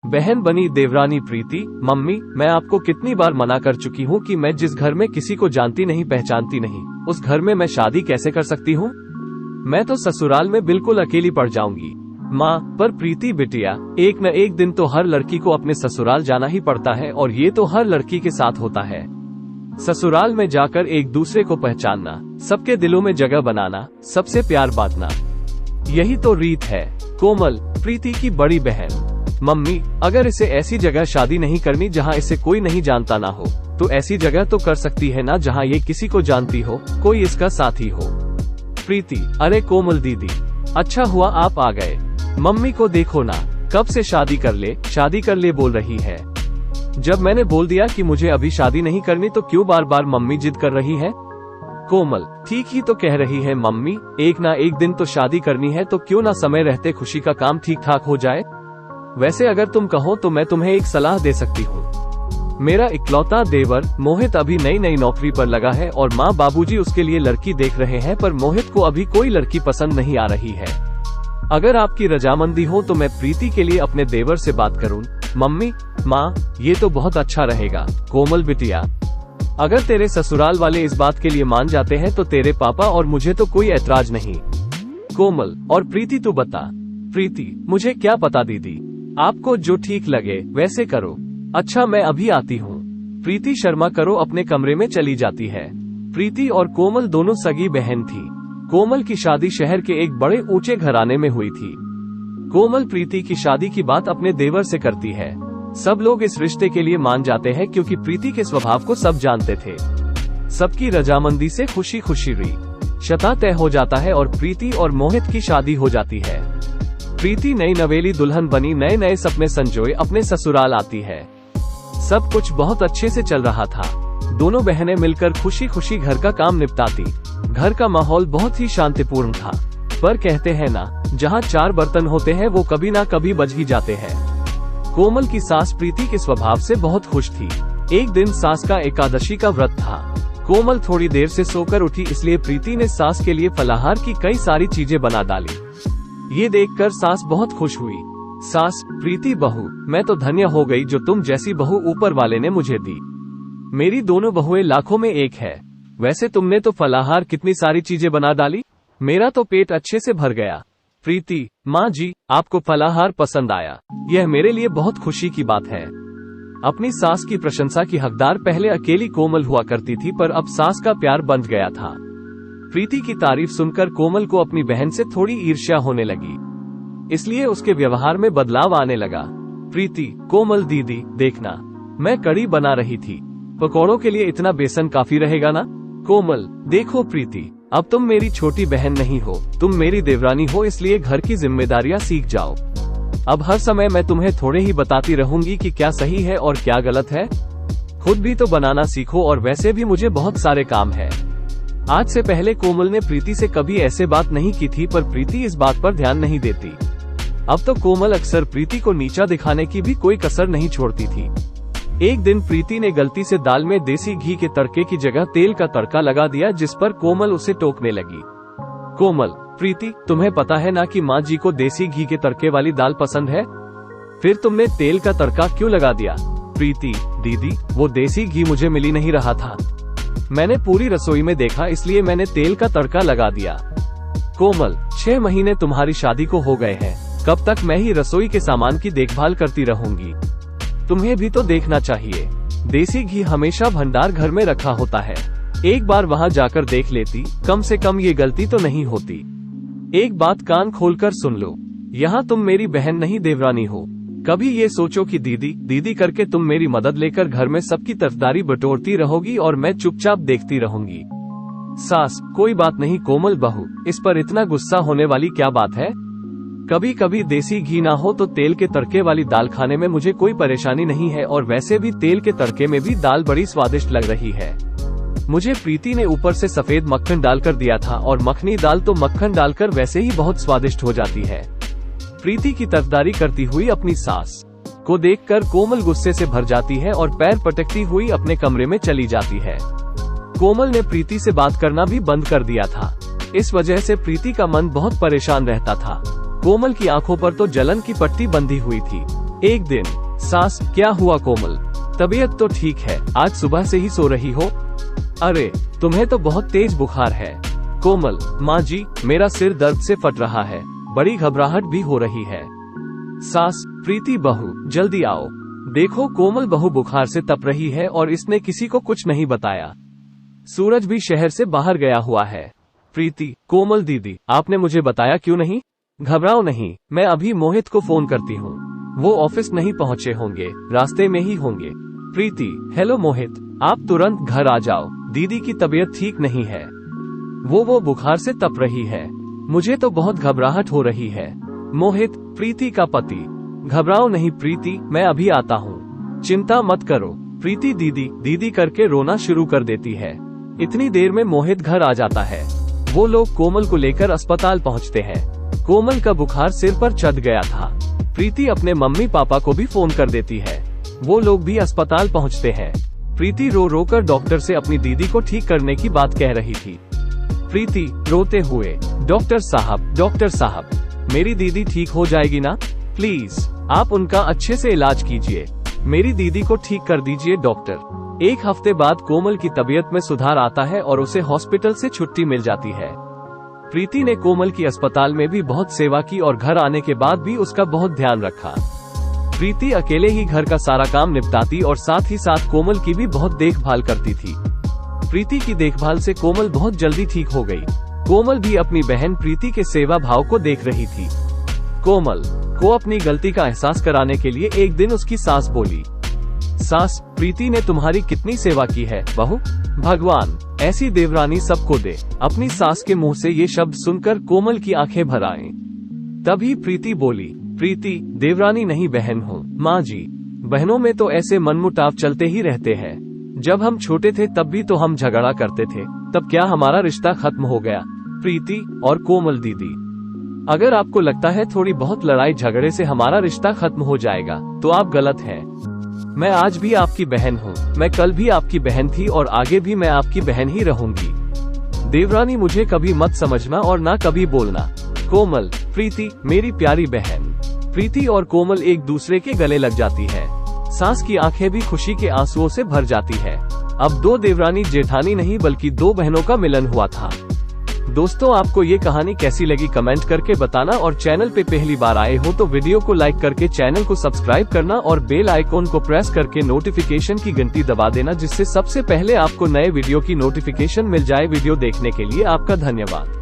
बहन बनी देवरानी प्रीति। मम्मी, मैं आपको कितनी बार मना कर चुकी हूँ कि मैं जिस घर में किसी को जानती नहीं पहचानती नहीं, उस घर में मैं शादी कैसे कर सकती हूँ? मैं तो ससुराल में बिल्कुल अकेली पड़ जाऊंगी। माँ, पर प्रीति बिटिया, एक न एक दिन तो हर लड़की को अपने ससुराल जाना ही पड़ता है, और ये तो हर लड़की के साथ होता है। ससुराल में जाकर एक दूसरे को पहचानना, सबके दिलों में जगह बनाना, सबसे प्यार बांटना, यही तो रीत है। कोमल, प्रीति की बड़ी बहन। मम्मी, अगर इसे ऐसी जगह शादी नहीं करनी जहाँ इसे कोई नहीं जानता ना हो, तो ऐसी जगह तो कर सकती है ना जहाँ ये किसी को जानती हो, कोई इसका साथी हो। प्रीति, अरे कोमल दीदी, अच्छा हुआ आप आ गए। मम्मी को देखो ना, कब से शादी कर ले बोल रही है। जब मैंने बोल दिया कि मुझे अभी शादी नहीं करनी, तो क्यों बार बार मम्मी जिद कर रही है? कोमल, ठीक ही तो कह रही है मम्मी, एक ना एक दिन तो शादी करनी है, तो क्यों ना समय रहते खुशी का काम ठीक ठाक हो जाए। वैसे अगर तुम कहो तो मैं तुम्हें एक सलाह दे सकती हूँ। मेरा इकलौता देवर मोहित अभी नई नौकरी पर लगा है, और माँ बाबूजी उसके लिए लड़की देख रहे हैं, पर मोहित को अभी कोई लड़की पसंद नहीं आ रही है। अगर आपकी रजामंदी हो तो मैं प्रीति के लिए अपने देवर से बात करूँ। मम्मी, माँ, ये तो बहुत अच्छा रहेगा। कोमल बिटिया, अगर तेरे ससुराल वाले इस बात के लिए मान जाते हैं तो तेरे पापा और मुझे तो कोई ऐतराज नहीं। कोमल, और प्रीति तू बता। प्रीति, मुझे क्या पता दीदी, आपको जो ठीक लगे वैसे करो। अच्छा, मैं अभी आती हूँ। प्रीति शर्मा करो अपने कमरे में चली जाती है। प्रीति और कोमल दोनों सगी बहन थी। कोमल की शादी शहर के एक बड़े ऊंचे घराने में हुई थी। कोमल प्रीति की शादी की बात अपने देवर से करती है। सब लोग इस रिश्ते के लिए मान जाते हैं, क्योंकि प्रीति के स्वभाव को सब जानते थे। सबकी रजामंदी से खुशी खुशी रिश्ता तय हो जाता है और प्रीति और मोहित की शादी हो जाती है। प्रीति नई नवेली दुल्हन बनी नए नए सपने संजोए अपने ससुराल आती है। सब कुछ बहुत अच्छे से चल रहा था। दोनों बहनें मिलकर खुशी खुशी घर का काम निपटाती। घर का माहौल बहुत ही शांतिपूर्ण था, पर कहते हैं ना, जहाँ 4 बर्तन होते हैं वो कभी ना कभी बज ही जाते हैं। कोमल की सास प्रीति के स्वभाव से बहुत खुश थी। एक दिन सास का एकादशी का व्रत था। कोमल थोड़ी देर से सोकर उठी, इसलिए प्रीति ने सास के लिए फलाहार की कई सारी चीजें बना डाली। ये देखकर सास बहुत खुश हुई। सास, प्रीति बहू, मैं तो धन्य हो गई जो तुम जैसी बहू ऊपर वाले ने मुझे दी। मेरी दोनों बहुएं लाखों में एक है। वैसे तुमने तो फलाहार कितनी सारी चीजें बना डाली, मेरा तो पेट अच्छे से भर गया। प्रीति, माँ जी, आपको फलाहार पसंद आया, यह मेरे लिए बहुत खुशी की बात है। अपनी सास की प्रशंसा की हकदार पहले अकेली कोमल हुआ करती थी, पर अब सास का प्यार बंध गया था। प्रीति की तारीफ सुनकर कोमल को अपनी बहन से थोड़ी ईर्ष्या होने लगी, इसलिए उसके व्यवहार में बदलाव आने लगा। प्रीति, कोमल दीदी, देखना, मैं कढ़ी बना रही थी, पकौड़ों के लिए इतना बेसन काफी रहेगा ना? कोमल, देखो प्रीति, अब तुम मेरी छोटी बहन नहीं हो, तुम मेरी देवरानी हो, इसलिए घर की जिम्मेदारियां सीख जाओ। अब हर समय मैं तुम्हें थोड़े ही बताती रहूंगी कि क्या सही है और क्या गलत है। खुद भी तो बनाना सीखो, और वैसे भी मुझे बहुत सारे काम है। आज से पहले कोमल ने प्रीति से कभी ऐसे बात नहीं की थी, पर प्रीति इस बात पर ध्यान नहीं देती। अब तो कोमल अक्सर प्रीति को नीचा दिखाने की भी कोई कसर नहीं छोड़ती थी। एक दिन प्रीति ने गलती से दाल में देसी घी के तड़के की जगह तेल का तड़का लगा दिया, जिस पर कोमल उसे टोकने लगी। कोमल, प्रीति, तुम्हें पता है ना कि माँ जी को देसी घी के तड़के वाली दाल पसंद है, फिर तुमने तेल का तड़का क्यों लगा दिया? प्रीति, दीदी, वो देसी घी मुझे मिल ही नहीं रहा था, मैंने पूरी रसोई में देखा, इसलिए मैंने तेल का तड़का लगा दिया। कोमल, 6 महीने तुम्हारी शादी को हो गए हैं, कब तक मैं ही रसोई के सामान की देखभाल करती रहूंगी? तुम्हें भी तो देखना चाहिए। देसी घी हमेशा भंडार घर में रखा होता है, एक बार वहाँ जाकर देख लेती, कम से कम ये गलती तो नहीं होती। एक बात कान खोलकर सुन लो, यहाँ तुम मेरी बहन नहीं देवरानी हो। कभी ये सोचो कि दीदी दीदी करके तुम मेरी मदद लेकर घर में सबकी तरफदारी बटोरती रहोगी और मैं चुपचाप देखती रहूंगी। सास, कोई बात नहीं कोमल बहू, इस पर इतना गुस्सा होने वाली क्या बात है? कभी कभी देसी घी ना हो तो तेल के तड़के वाली दाल खाने में मुझे कोई परेशानी नहीं है, और वैसे भी तेल के तड़के में भी दाल बड़ी स्वादिष्ट लग रही है। मुझे प्रीति ने ऊपर से सफेद मक्खन डालकर दिया था, और मखनी दाल तो मक्खन डालकर वैसे ही बहुत स्वादिष्ट हो जाती है। प्रीति की तरफदारी करती हुई अपनी सास को देखकर कोमल गुस्से से भर जाती है और पैर पटकती हुई अपने कमरे में चली जाती है। कोमल ने प्रीति से बात करना भी बंद कर दिया था। इस वजह से प्रीति का मन बहुत परेशान रहता था। कोमल की आंखों पर तो जलन की पट्टी बंधी हुई थी। एक दिन, सास, क्या हुआ कोमल? तबीयत तो ठीक है, आज सुबह से ही सो रही हो? अरे, तुम्हें तो बहुत तेज बुखार है। कोमल, माँ जी, मेरा सिर दर्द से फट रहा है, बड़ी घबराहट भी हो रही है। सास, प्रीति बहू, जल्दी आओ, देखो कोमल बहू बुखार से तप रही है और इसने किसी को कुछ नहीं बताया। सूरज भी शहर से बाहर गया हुआ है। प्रीति, कोमल दीदी, आपने मुझे बताया क्यों नहीं? घबराओ नहीं, मैं अभी मोहित को फोन करती हूँ, वो ऑफिस नहीं पहुँचे होंगे, रास्ते में ही होंगे। प्रीति, हेलो मोहित, आप तुरंत घर आ जाओ, दीदी की तबीयत ठीक नहीं है, वो बुखार से तप रही है, मुझे तो बहुत घबराहट हो रही है। मोहित, प्रीति का पति, घबराओ नहीं प्रीति, मैं अभी आता हूँ, चिंता मत करो। प्रीति दीदी दीदी करके रोना शुरू कर देती है। इतनी देर में मोहित घर आ जाता है। वो लोग कोमल को लेकर अस्पताल पहुँचते हैं। कोमल का बुखार सिर पर चढ़ गया था। प्रीति अपने मम्मी पापा को भी फोन कर देती है। वो लोग भी अस्पताल पहुँचते हैं। प्रीति रो रो कर डॉक्टर से अपनी दीदी को ठीक करने की बात कह रही थी। प्रीति रोते हुए, डॉक्टर साहब, मेरी दीदी ठीक हो जाएगी ना? प्लीज, आप उनका अच्छे से इलाज कीजिए, मेरी दीदी को ठीक कर दीजिए डॉक्टर। एक हफ्ते बाद कोमल की तबीयत में सुधार आता है और उसे हॉस्पिटल से छुट्टी मिल जाती है। प्रीति ने कोमल की अस्पताल में भी बहुत सेवा की और घर आने के बाद भी उसका बहुत ध्यान रखा। प्रीति अकेले ही घर का सारा काम निपटाती और साथ ही साथ कोमल की भी बहुत देखभाल करती थी। प्रीति की देखभाल से कोमल बहुत जल्दी ठीक हो गई। कोमल भी अपनी बहन प्रीति के सेवा भाव को देख रही थी। कोमल को अपनी गलती का एहसास कराने के लिए एक दिन उसकी सास बोली, सास, प्रीति ने तुम्हारी कितनी सेवा की है बहू, भगवान ऐसी देवरानी सबको दे। अपनी सास के मुंह से ये शब्द सुनकर कोमल की आंखें भर आईं। तभी प्रीति बोली, प्रीति देवरानी नहीं बहन हूँ माँ जी, बहनों में तो ऐसे मनमुटाव चलते ही रहते हैं। जब हम छोटे थे तब भी तो हम झगड़ा करते थे, तब क्या हमारा रिश्ता खत्म हो गया? प्रीति और कोमल दीदी, अगर आपको लगता है थोड़ी बहुत लड़ाई झगड़े से हमारा रिश्ता खत्म हो जाएगा तो आप गलत हैं। मैं आज भी आपकी बहन हूँ, मैं कल भी आपकी बहन थी और आगे भी मैं आपकी बहन ही रहूंगी। देवरानी मुझे कभी मत समझना और ना कभी बोलना। कोमल, प्रीति मेरी प्यारी बहन। प्रीति और कोमल एक दूसरे के गले लग जाती है। सास की आंखें भी खुशी के आंसुओं से भर जाती है। अब दो देवरानी जेठानी नहीं बल्कि दो बहनों का मिलन हुआ था। दोस्तों, आपको ये कहानी कैसी लगी कमेंट करके बताना और चैनल पे पहली बार आए हो तो वीडियो को लाइक करके चैनल को सब्सक्राइब करना और बेल आइकॉन को प्रेस करके नोटिफिकेशन की घंटी दबा देना, जिससे सबसे पहले आपको नए वीडियो की नोटिफिकेशन मिल जाए। वीडियो देखने के लिए आपका धन्यवाद।